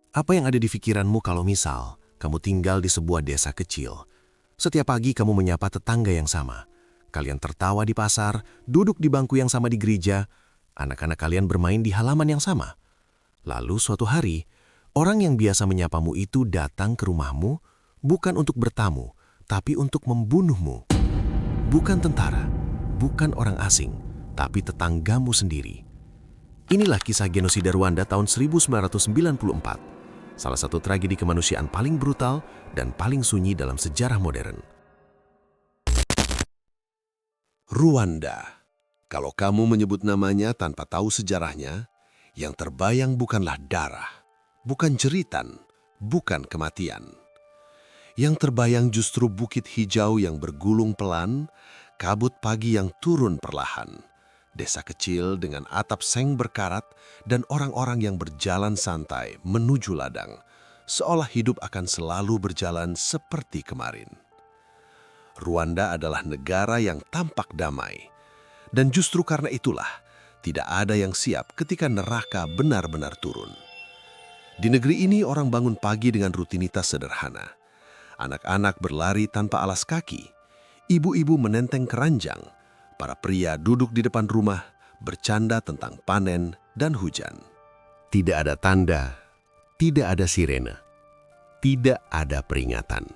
Apa yang ada di pikiranmu kalau misal kamu tinggal di sebuah desa kecil? Setiap pagi kamu menyapa tetangga yang sama. Kalian tertawa di pasar, duduk di bangku yang sama di gereja. Anak-anak kalian bermain di halaman yang sama. Lalu suatu hari, orang yang biasa menyapamu itu datang ke rumahmu bukan untuk bertamu, tapi untuk membunuhmu. Bukan tentara, bukan orang asing, tapi tetanggamu sendiri. Inilah kisah genosida Rwanda tahun 1994, salah satu tragedi kemanusiaan paling brutal dan paling sunyi dalam sejarah modern. Rwanda. Kalau kamu menyebut namanya tanpa tahu sejarahnya, yang terbayang bukanlah darah, bukan jeritan, bukan kematian. Yang terbayang justru bukit hijau yang bergulung pelan, kabut pagi yang turun perlahan, desa kecil dengan atap seng berkarat, dan orang-orang yang berjalan santai menuju ladang, seolah hidup akan selalu berjalan seperti kemarin. Rwanda adalah negara yang tampak damai, dan justru karena itulah tidak ada yang siap ketika neraka benar-benar turun. Di negeri ini orang bangun pagi dengan rutinitas sederhana. Anak-anak berlari tanpa alas kaki, ibu-ibu menenteng keranjang, para pria duduk di depan rumah bercanda tentang panen dan hujan. Tidak ada tanda, tidak ada sirene, tidak ada peringatan.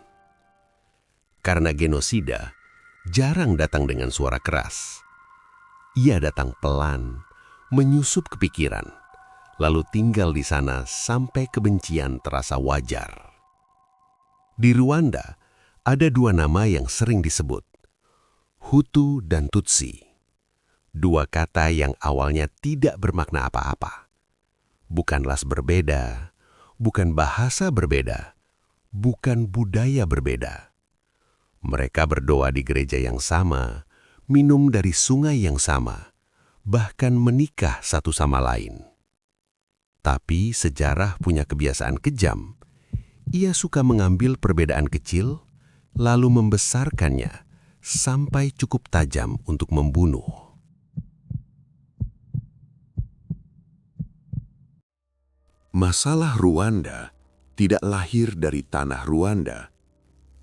Karena genosida jarang datang dengan suara keras. Ia datang pelan, menyusup ke pikiran, lalu tinggal di sana sampai kebencian terasa wajar. Di Rwanda, ada dua nama yang sering disebut, Hutu dan Tutsi. Dua kata yang awalnya tidak bermakna apa-apa. Bukan ras berbeda, bukan bahasa berbeda, bukan budaya berbeda. Mereka berdoa di gereja yang sama, minum dari sungai yang sama, bahkan menikah satu sama lain. Tapi sejarah punya kebiasaan kejam. Ia suka mengambil perbedaan kecil, lalu membesarkannya sampai cukup tajam untuk membunuh. Masalah Rwanda tidak lahir dari tanah Rwanda.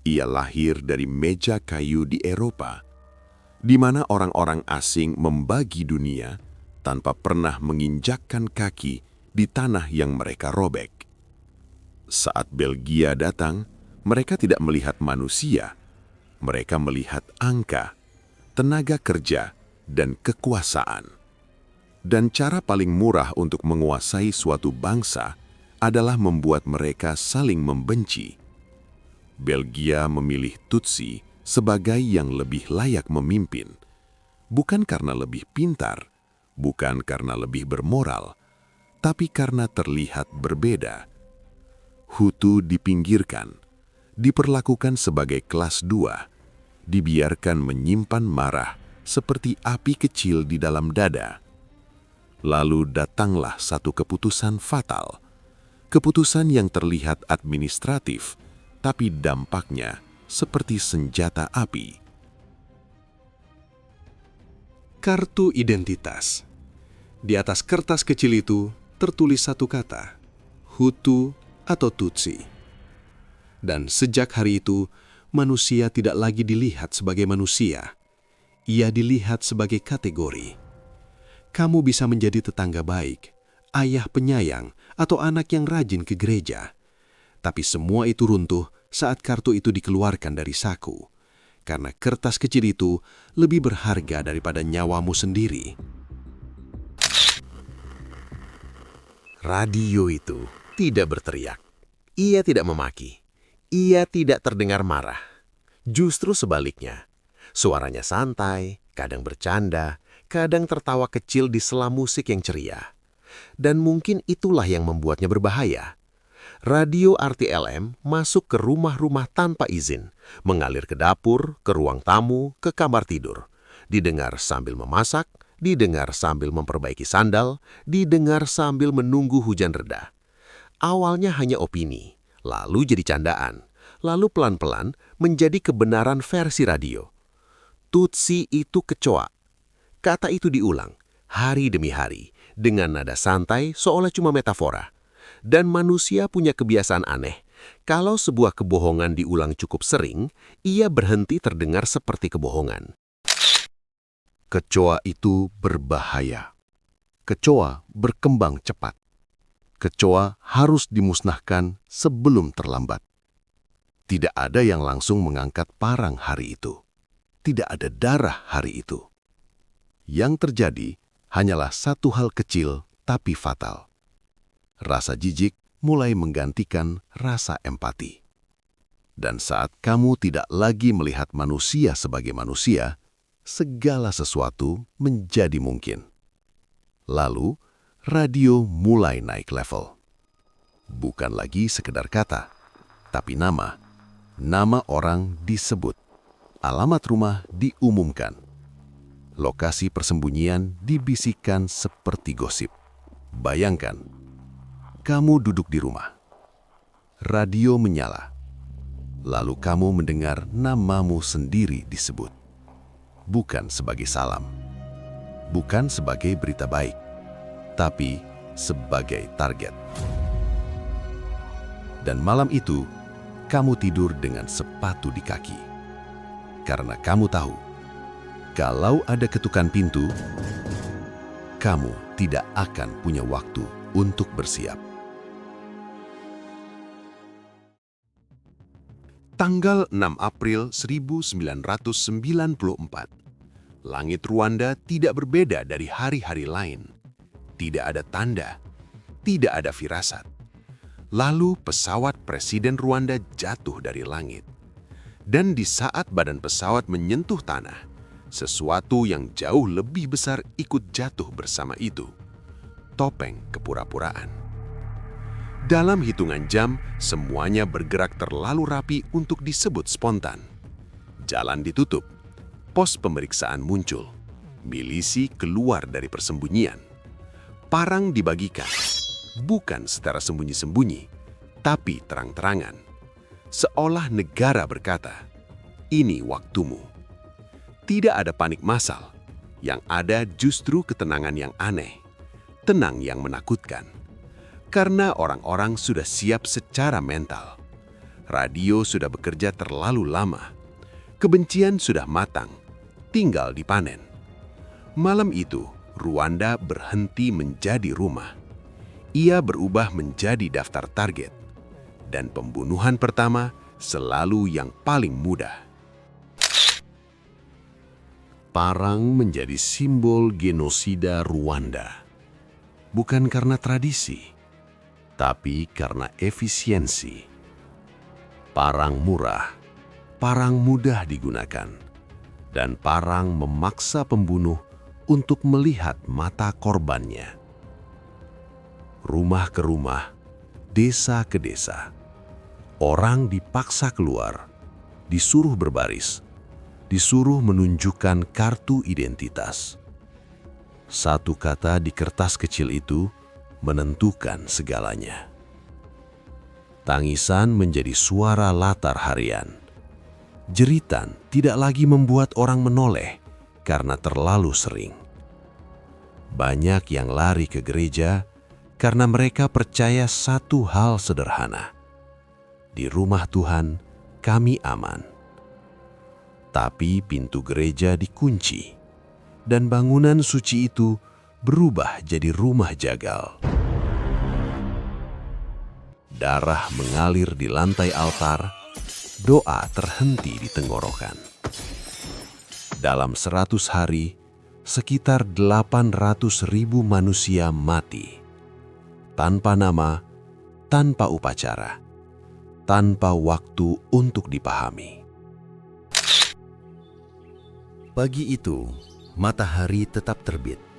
Ia lahir dari meja kayu di Eropa, di mana orang-orang asing membagi dunia tanpa pernah menginjakkan kaki di tanah yang mereka robek. Saat Belgia datang, mereka tidak melihat manusia, mereka melihat angka, tenaga kerja, dan kekuasaan. Dan cara paling murah untuk menguasai suatu bangsa adalah membuat mereka saling membenci. Belgia memilih Tutsi sebagai yang lebih layak memimpin, bukan karena lebih pintar, bukan karena lebih bermoral, tapi karena terlihat berbeda. Hutu dipinggirkan, diperlakukan sebagai kelas 2, dibiarkan menyimpan marah seperti api kecil di dalam dada. Lalu datanglah satu keputusan fatal, keputusan yang terlihat administratif, tapi dampaknya seperti senjata api. Kartu identitas. Di atas kertas kecil itu tertulis satu kata, Hutu atau Tutsi. Dan sejak hari itu, manusia tidak lagi dilihat sebagai manusia. Ia dilihat sebagai kategori. Kamu bisa menjadi tetangga baik, ayah penyayang, atau anak yang rajin ke gereja. Tapi semua itu runtuh saat kartu itu dikeluarkan dari saku. Karena kertas kecil itu lebih berharga daripada nyawamu sendiri. Radio itu tidak berteriak. Ia tidak memaki. Ia tidak terdengar marah. Justru sebaliknya. Suaranya santai, kadang bercanda, kadang tertawa kecil di sela musik yang ceria. Dan mungkin itulah yang membuatnya berbahaya. Radio RTLM masuk ke rumah-rumah tanpa izin, mengalir ke dapur, ke ruang tamu, ke kamar tidur. Didengar sambil memasak, didengar sambil memperbaiki sandal, didengar sambil menunggu hujan reda. Awalnya hanya opini, lalu jadi candaan, lalu pelan-pelan menjadi kebenaran versi radio. Tutsi itu kecoa. Kata itu diulang, hari demi hari, dengan nada santai seolah cuma metafora. Dan manusia punya kebiasaan aneh. Kalau sebuah kebohongan diulang cukup sering, ia berhenti terdengar seperti kebohongan. Kecoa itu berbahaya. Kecoa berkembang cepat. Kecoa harus dimusnahkan sebelum terlambat. Tidak ada yang langsung mengangkat parang hari itu. Tidak ada darah hari itu. Yang terjadi hanyalah satu hal kecil tapi fatal. Rasa jijik mulai menggantikan rasa empati. Dan saat kamu tidak lagi melihat manusia sebagai manusia, segala sesuatu menjadi mungkin. Lalu, radio mulai naik level. Bukan lagi sekedar kata, tapi nama. Nama orang disebut. Alamat rumah diumumkan. Lokasi persembunyian dibisikkan seperti gosip. Bayangkan, kamu duduk di rumah. Radio menyala. Lalu kamu mendengar namamu sendiri disebut. Bukan sebagai salam. Bukan sebagai berita baik. Tapi sebagai target. Dan malam itu, kamu tidur dengan sepatu di kaki. Karena kamu tahu, kalau ada ketukan pintu, kamu tidak akan punya waktu untuk bersiap. Tanggal 6 April 1994. Langit Rwanda tidak berbeda dari hari-hari lain. Tidak ada tanda, tidak ada firasat. Lalu pesawat Presiden Rwanda jatuh dari langit. Dan di saat badan pesawat menyentuh tanah, sesuatu yang jauh lebih besar ikut jatuh bersama itu. Topeng kepura-puraan. Dalam hitungan jam, semuanya bergerak terlalu rapi untuk disebut spontan. Jalan ditutup, pos pemeriksaan muncul, milisi keluar dari persembunyian. Parang dibagikan, bukan secara sembunyi-sembunyi, tapi terang-terangan. Seolah negara berkata, ini waktumu. Tidak ada panik massal, yang ada justru ketenangan yang aneh, tenang yang menakutkan. Karena orang-orang sudah siap secara mental. Radio sudah bekerja terlalu lama. Kebencian sudah matang, tinggal dipanen. Malam itu, Rwanda berhenti menjadi rumah. Ia berubah menjadi daftar target. Dan pembunuhan pertama selalu yang paling mudah. Parang menjadi simbol genosida Rwanda. Bukan karena tradisi, tapi karena efisiensi. Parang murah, parang mudah digunakan, dan parang memaksa pembunuh untuk melihat mata korbannya. Rumah ke rumah, desa ke desa, orang dipaksa keluar, disuruh berbaris, disuruh menunjukkan kartu identitas. Satu kata di kertas kecil itu menentukan segalanya. Tangisan menjadi suara latar harian. Jeritan tidak lagi membuat orang menoleh karena terlalu sering. Banyak yang lari ke gereja karena mereka percaya satu hal sederhana. Di rumah Tuhan, kami aman. Tapi pintu gereja dikunci, dan bangunan suci itu berubah jadi rumah jagal. Darah mengalir di lantai altar, doa terhenti di tenggorokan. Dalam 100 hari, sekitar 800.000 manusia mati. Tanpa nama, tanpa upacara, tanpa waktu untuk dipahami. Pagi itu, matahari tetap terbit.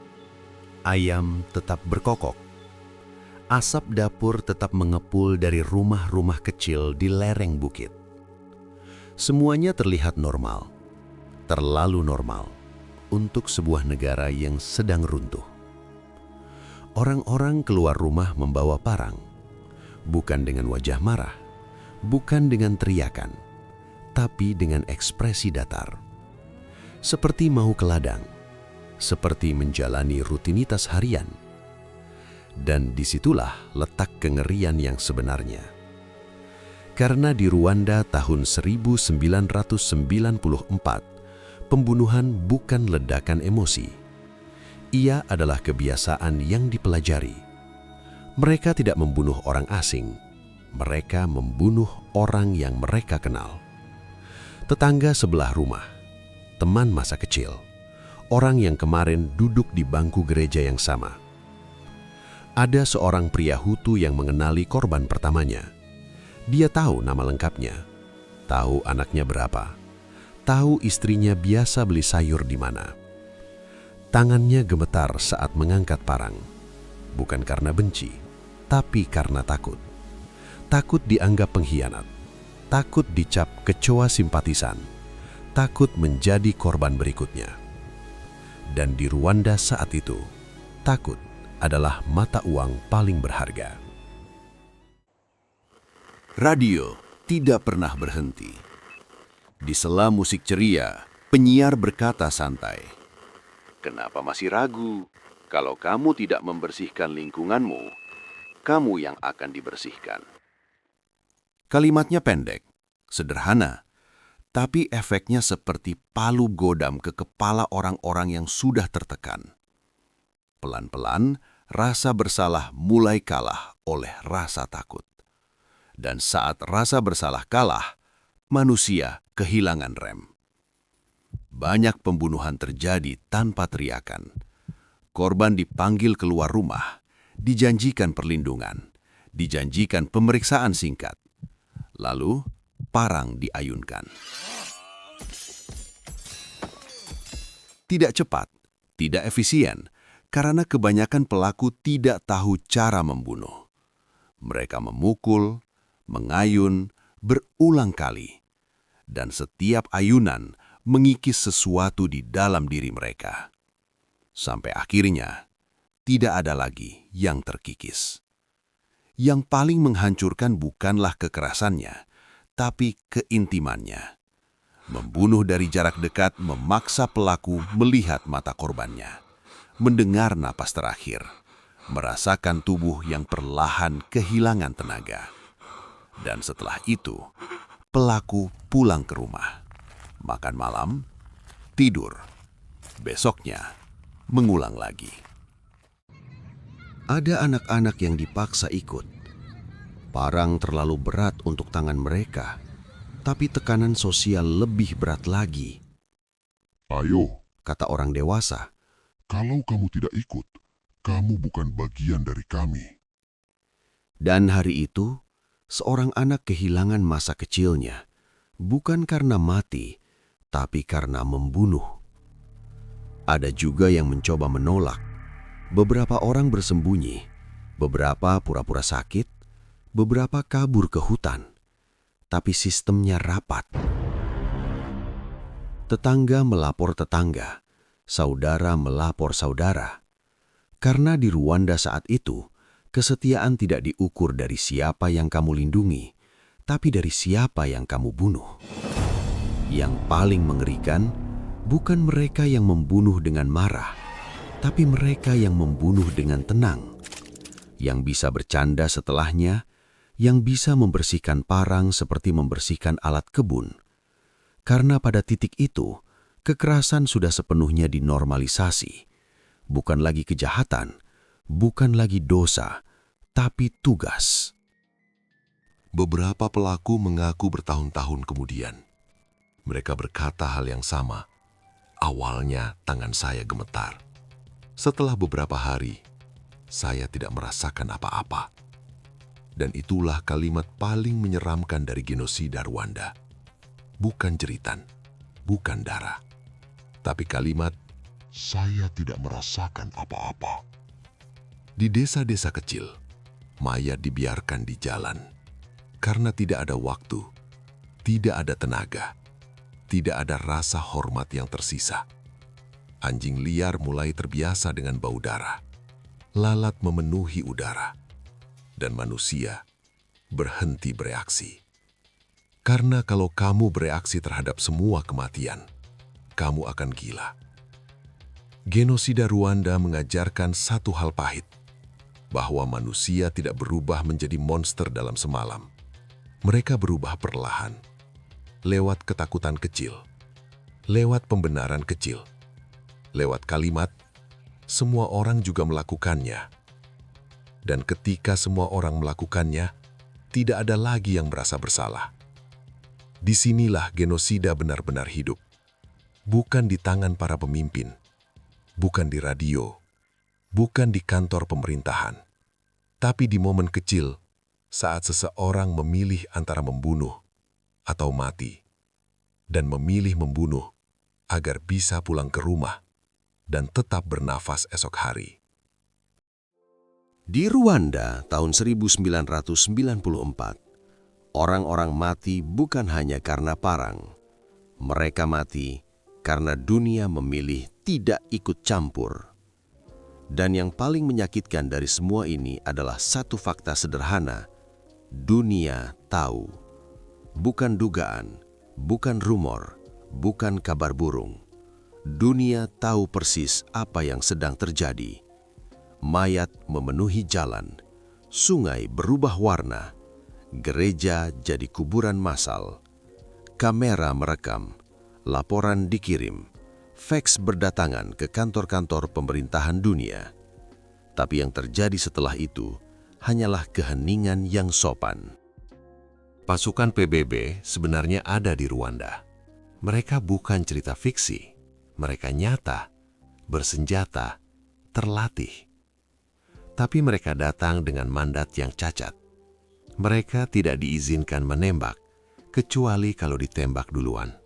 Ayam tetap berkokok. Asap dapur tetap mengepul dari rumah-rumah kecil di lereng bukit. Semuanya terlihat normal, terlalu normal untuk sebuah negara yang sedang runtuh. Orang-orang keluar rumah membawa parang, bukan dengan wajah marah, bukan dengan teriakan, tapi dengan ekspresi datar. Seperti mau ke ladang, seperti menjalani rutinitas harian. Dan disitulah letak kengerian yang sebenarnya. Karena di Rwanda tahun 1994, pembunuhan bukan ledakan emosi. Ia adalah kebiasaan yang dipelajari. Mereka tidak membunuh orang asing. Mereka membunuh orang yang mereka kenal. Tetangga sebelah rumah, teman masa kecil, orang yang kemarin duduk di bangku gereja yang sama. Ada seorang pria Hutu yang mengenali korban pertamanya. Dia tahu nama lengkapnya, tahu anaknya berapa, tahu istrinya biasa beli sayur di mana. Tangannya gemetar saat mengangkat parang, bukan karena benci, tapi karena takut. Takut dianggap pengkhianat, takut dicap kecoa simpatisan, takut menjadi korban berikutnya. Dan di Rwanda saat itu, takut adalah mata uang paling berharga. Radio tidak pernah berhenti. Di sela musik ceria, penyiar berkata santai, "Kenapa masih ragu? Kalau kamu tidak membersihkan lingkunganmu, kamu yang akan dibersihkan." Kalimatnya pendek, sederhana, tapi efeknya seperti palu godam ke kepala orang-orang yang sudah tertekan. Pelan-pelan, rasa bersalah mulai kalah oleh rasa takut. Dan saat rasa bersalah kalah, manusia kehilangan rem. Banyak pembunuhan terjadi tanpa teriakan. Korban dipanggil keluar rumah, dijanjikan perlindungan, dijanjikan pemeriksaan singkat. Lalu, parang diayunkan. Tidak cepat, tidak efisien, karena kebanyakan pelaku tidak tahu cara membunuh. Mereka memukul, mengayun, berulang kali. Dan setiap ayunan mengikis sesuatu di dalam diri mereka. Sampai akhirnya, tidak ada lagi yang terkikis. Yang paling menghancurkan bukanlah kekerasannya, tapi keintimannya. Membunuh dari jarak dekat memaksa pelaku melihat mata korbannya, mendengar napas terakhir, merasakan tubuh yang perlahan kehilangan tenaga. Dan setelah itu, pelaku pulang ke rumah, makan malam, tidur. Besoknya, mengulang lagi. Ada anak-anak yang dipaksa ikut. Parang terlalu berat untuk tangan mereka, tapi tekanan sosial lebih berat lagi. "Ayo, Kata orang dewasa, kalau kamu tidak ikut, kamu bukan bagian dari kami." dan hari itu, seorang anak kehilangan masa kecilnya, bukan karena mati, tapi karena membunuh. Ada juga yang mencoba menolak. Beberapa orang bersembunyi, beberapa pura-pura sakit, beberapa kabur ke hutan. Tapi sistemnya rapat. Tetangga melapor tetangga, saudara melapor saudara. Karena di Rwanda saat itu, kesetiaan tidak diukur dari siapa yang kamu lindungi, tapi dari siapa yang kamu bunuh. Yang paling mengerikan, bukan mereka yang membunuh dengan marah, tapi mereka yang membunuh dengan tenang, yang bisa bercanda setelahnya, yang bisa membersihkan parang seperti membersihkan alat kebun. Karena pada titik itu, kekerasan sudah sepenuhnya dinormalisasi. Bukan lagi kejahatan, bukan lagi dosa, tapi tugas. Beberapa pelaku mengaku bertahun-tahun kemudian. Mereka berkata hal yang sama. "Awalnya tangan saya gemetar. Setelah beberapa hari, saya tidak merasakan apa-apa." Dan itulah kalimat paling menyeramkan dari genosida Rwanda. Bukan jeritan, bukan darah, tapi kalimat, "Saya tidak merasakan apa-apa." Di desa-desa kecil, mayat dibiarkan di jalan. Karena tidak ada waktu, tidak ada tenaga, tidak ada rasa hormat yang tersisa. Anjing liar mulai terbiasa dengan bau darah. Lalat memenuhi udara. Dan manusia berhenti bereaksi. Karena kalau kamu bereaksi terhadap semua kematian, kamu akan gila. Genosida Rwanda mengajarkan satu hal pahit. bahwa manusia tidak berubah menjadi monster dalam semalam. Mereka berubah perlahan, lewat ketakutan kecil, lewat pembenaran kecil, lewat kalimat, semua orang juga melakukannya. Dan ketika semua orang melakukannya, tidak ada lagi yang merasa bersalah. Disinilah genosida benar-benar hidup. Bukan di tangan para pemimpin, bukan di radio, bukan di kantor pemerintahan, tapi di momen kecil saat seseorang memilih antara membunuh atau mati, dan memilih membunuh agar bisa pulang ke rumah dan tetap bernafas esok hari. Di Rwanda tahun 1994, orang-orang mati bukan hanya karena perang. Mereka mati karena dunia memilih tidak ikut campur. Dan yang paling menyakitkan dari semua ini adalah satu fakta sederhana. Dunia tahu. Bukan dugaan, bukan rumor, bukan kabar burung. Dunia tahu persis apa yang sedang terjadi. Mayat memenuhi jalan, sungai berubah warna, gereja jadi kuburan massal, kamera merekam, laporan dikirim, faks berdatangan ke kantor-kantor pemerintahan dunia. Tapi yang terjadi setelah itu hanyalah keheningan yang sopan. Pasukan PBB sebenarnya ada di Rwanda. Mereka bukan cerita fiksi, mereka nyata, bersenjata, terlatih. Tapi mereka datang dengan mandat yang cacat. Mereka tidak diizinkan menembak, kecuali kalau ditembak duluan.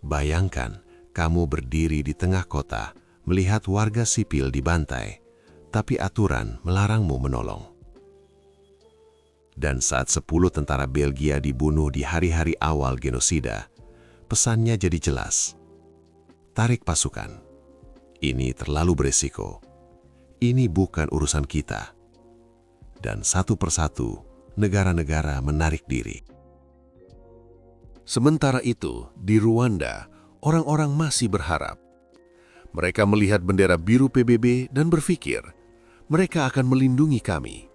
Bayangkan, kamu berdiri di tengah kota, melihat warga sipil dibantai, tapi aturan melarangmu menolong. Dan saat 10 tentara Belgia dibunuh di hari-hari awal genosida, pesannya jadi jelas. Tarik pasukan. Ini terlalu beresiko. Ini bukan urusan kita. Dan satu persatu, negara-negara menarik diri. Sementara itu, di Rwanda, orang-orang masih berharap. Mereka melihat bendera biru PBB dan berpikir, mereka akan melindungi kami.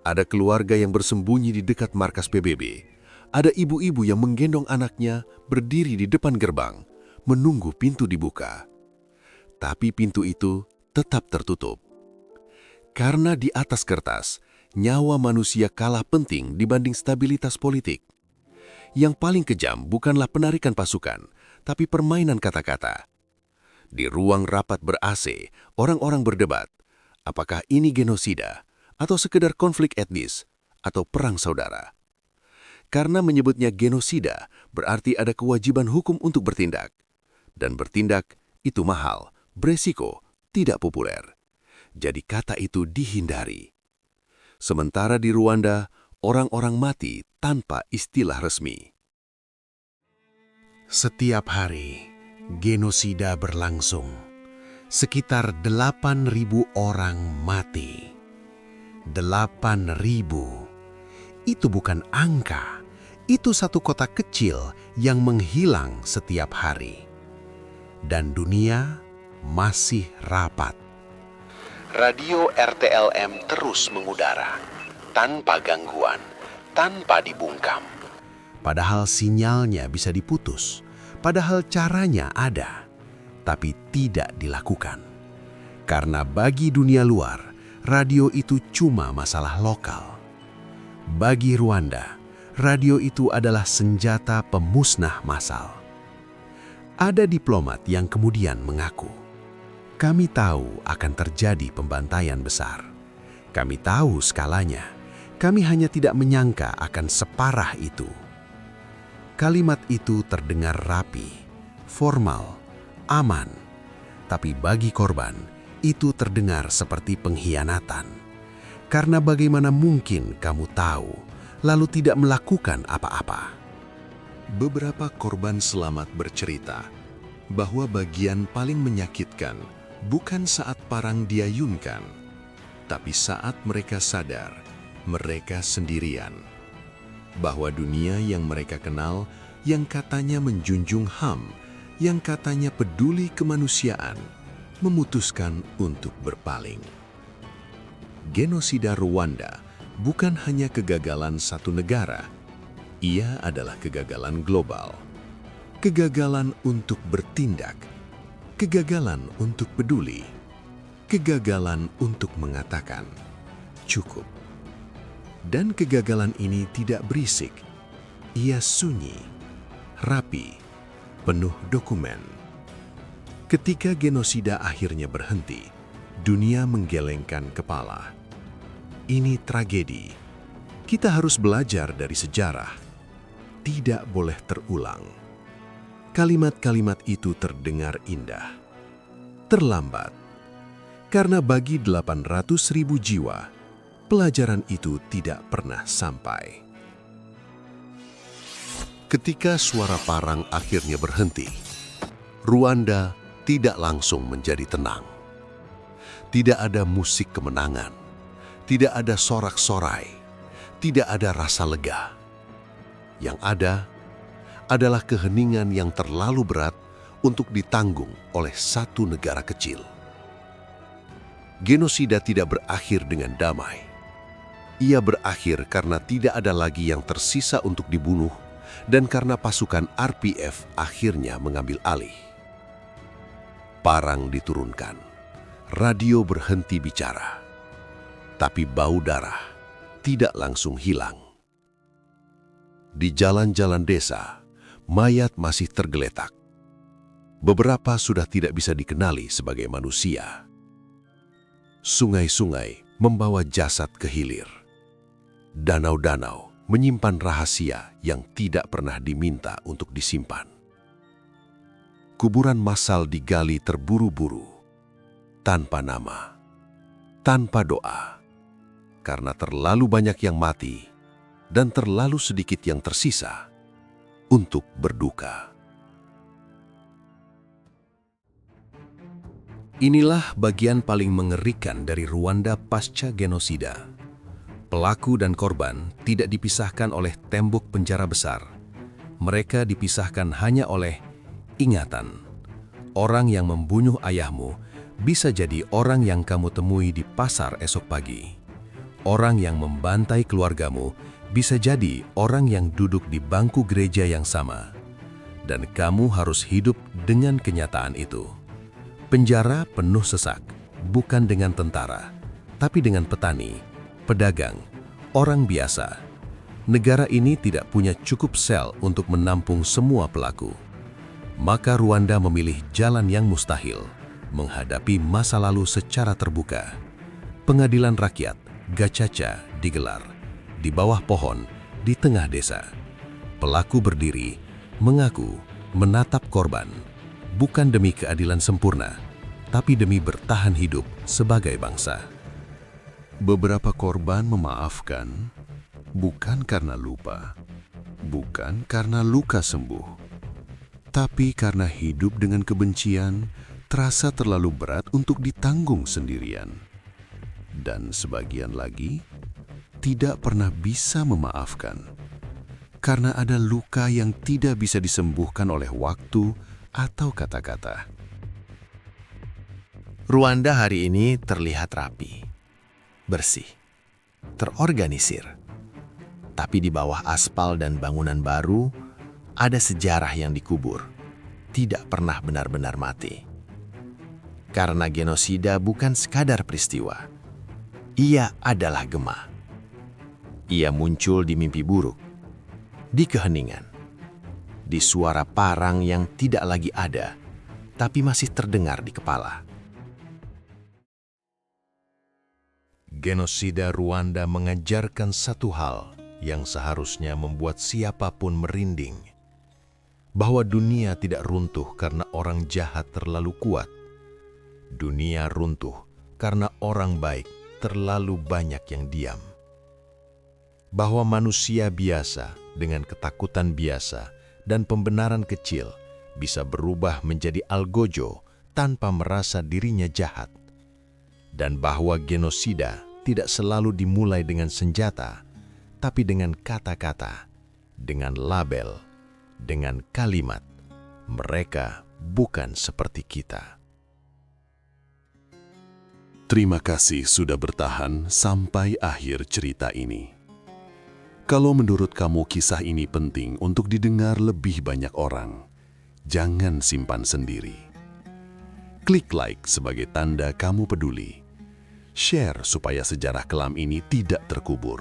Ada keluarga yang bersembunyi di dekat markas PBB. Ada ibu-ibu yang menggendong anaknya berdiri di depan gerbang, menunggu pintu dibuka. Tapi pintu itu tetap tertutup. Karena di atas kertas, nyawa manusia kalah penting dibanding stabilitas politik. Yang paling kejam bukanlah penarikan pasukan, tapi permainan kata-kata. Di ruang rapat ber-AC, orang-orang berdebat, apakah ini genosida, atau sekedar konflik etnis, atau perang saudara. Karena menyebutnya genosida, berarti ada kewajiban hukum untuk bertindak. Dan bertindak itu mahal, beresiko, tidak populer. Jadi kata itu dihindari. Sementara di Rwanda, orang-orang mati tanpa istilah resmi. Setiap hari, genosida berlangsung. Sekitar 8.000 orang mati. 8.000. Itu bukan angka. Itu satu kota kecil yang menghilang setiap hari. Dan dunia masih rapat. Radio RTLM terus mengudara, tanpa gangguan, tanpa dibungkam. Padahal sinyalnya bisa diputus, padahal caranya ada, tapi tidak dilakukan. Karena bagi dunia luar, radio itu cuma masalah lokal. Bagi Rwanda, radio itu adalah senjata pemusnah massal. Ada diplomat yang kemudian mengaku, kami tahu akan terjadi pembantaian besar. Kami tahu skalanya. Kami hanya tidak menyangka akan separah itu. Kalimat itu terdengar rapi, formal, aman. Tapi bagi korban, itu terdengar seperti pengkhianatan. Karena bagaimana mungkin kamu tahu, lalu tidak melakukan apa-apa? Beberapa korban selamat bercerita bahwa bagian paling menyakitkan bukan saat parang diayunkan, tapi saat mereka sadar mereka sendirian. Bahwa dunia yang mereka kenal, yang katanya menjunjung HAM, yang katanya peduli kemanusiaan, memutuskan untuk berpaling. Genosida Rwanda bukan hanya kegagalan satu negara, ia adalah kegagalan global. Kegagalan untuk bertindak, kegagalan untuk peduli, kegagalan untuk mengatakan cukup. Dan kegagalan ini tidak berisik, ia sunyi, rapi, penuh dokumen. Ketika genosida akhirnya berhenti, dunia menggelengkan kepala. Ini tragedi. Kita harus belajar dari sejarah. Tidak boleh terulang. Kalimat-kalimat itu terdengar indah. Terlambat. Karena bagi 800.000 jiwa, pelajaran itu tidak pernah sampai. Ketika suara parang akhirnya berhenti, Rwanda tidak langsung menjadi tenang. Tidak ada musik kemenangan, tidak ada sorak-sorai, tidak ada rasa lega. Yang ada adalah keheningan yang terlalu berat untuk ditanggung oleh satu negara kecil. Genosida tidak berakhir dengan damai. Ia berakhir karena tidak ada lagi yang tersisa untuk dibunuh dan karena pasukan RPF akhirnya mengambil alih. Parang diturunkan, radio berhenti bicara, tapi bau darah tidak langsung hilang. Di jalan-jalan desa, mayat masih tergeletak. Beberapa sudah tidak bisa dikenali sebagai manusia. Sungai-sungai membawa jasad ke hilir. Danau-danau menyimpan rahasia yang tidak pernah diminta untuk disimpan. Kuburan massal digali terburu-buru, tanpa nama, tanpa doa, karena terlalu banyak yang mati dan terlalu sedikit yang tersisa untuk berduka. Inilah bagian paling mengerikan dari Rwanda pasca genosida. Pelaku dan korban tidak dipisahkan oleh tembok penjara besar. Mereka dipisahkan hanya oleh ingatan. Orang yang membunuh ayahmu bisa jadi orang yang kamu temui di pasar esok pagi. Orang yang membantai keluargamu bisa jadi orang yang duduk di bangku gereja yang sama. Dan kamu harus hidup dengan kenyataan itu. Penjara penuh sesak, bukan dengan tentara, tapi dengan petani, pedagang, orang biasa. Negara ini tidak punya cukup sel untuk menampung semua pelaku. Maka Rwanda memilih jalan yang mustahil, menghadapi masa lalu secara terbuka. Pengadilan rakyat, Gacaca, digelar. Di bawah pohon, di tengah desa. Pelaku berdiri, mengaku, menatap korban. Bukan demi keadilan sempurna, tapi demi bertahan hidup sebagai bangsa. Beberapa korban memaafkan, bukan karena lupa, bukan karena luka sembuh, tapi karena hidup dengan kebencian terasa terlalu berat untuk ditanggung sendirian. Dan sebagian lagi tidak pernah bisa memaafkan, karena ada luka yang tidak bisa disembuhkan oleh waktu atau kata-kata. Rwanda hari ini terlihat rapi, bersih, terorganisir. Tapi di bawah aspal dan bangunan baru, ada sejarah yang dikubur, tidak pernah benar-benar mati. Karena genosida bukan sekadar peristiwa, ia adalah gema. Ia muncul di mimpi buruk, di keheningan, di suara parang yang tidak lagi ada, tapi masih terdengar di kepala. Genosida Rwanda mengajarkan satu hal yang seharusnya membuat siapapun merinding, bahwa dunia tidak runtuh karena orang jahat terlalu kuat. Dunia runtuh karena orang baik terlalu banyak yang diam. Bahwa manusia biasa dengan ketakutan biasa dan pembenaran kecil bisa berubah menjadi algojo tanpa merasa dirinya jahat. Dan bahwa genosida tidak selalu dimulai dengan senjata, tapi dengan kata-kata, dengan label, dengan kalimat, mereka bukan seperti kita. Terima kasih sudah bertahan sampai akhir cerita ini. Kalau menurut kamu kisah ini penting untuk didengar lebih banyak orang, jangan simpan sendiri. Klik like sebagai tanda kamu peduli. Share supaya sejarah kelam ini tidak terkubur.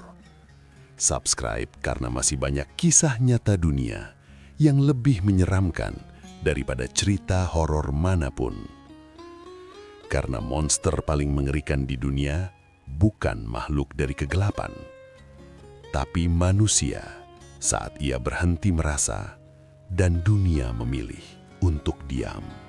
Subscribe karena masih banyak kisah nyata dunia yang lebih menyeramkan daripada cerita horor manapun. Karena monster paling mengerikan di dunia bukan makhluk dari kegelapan, tapi manusia saat ia berhenti merasa dan dunia memilih untuk diam.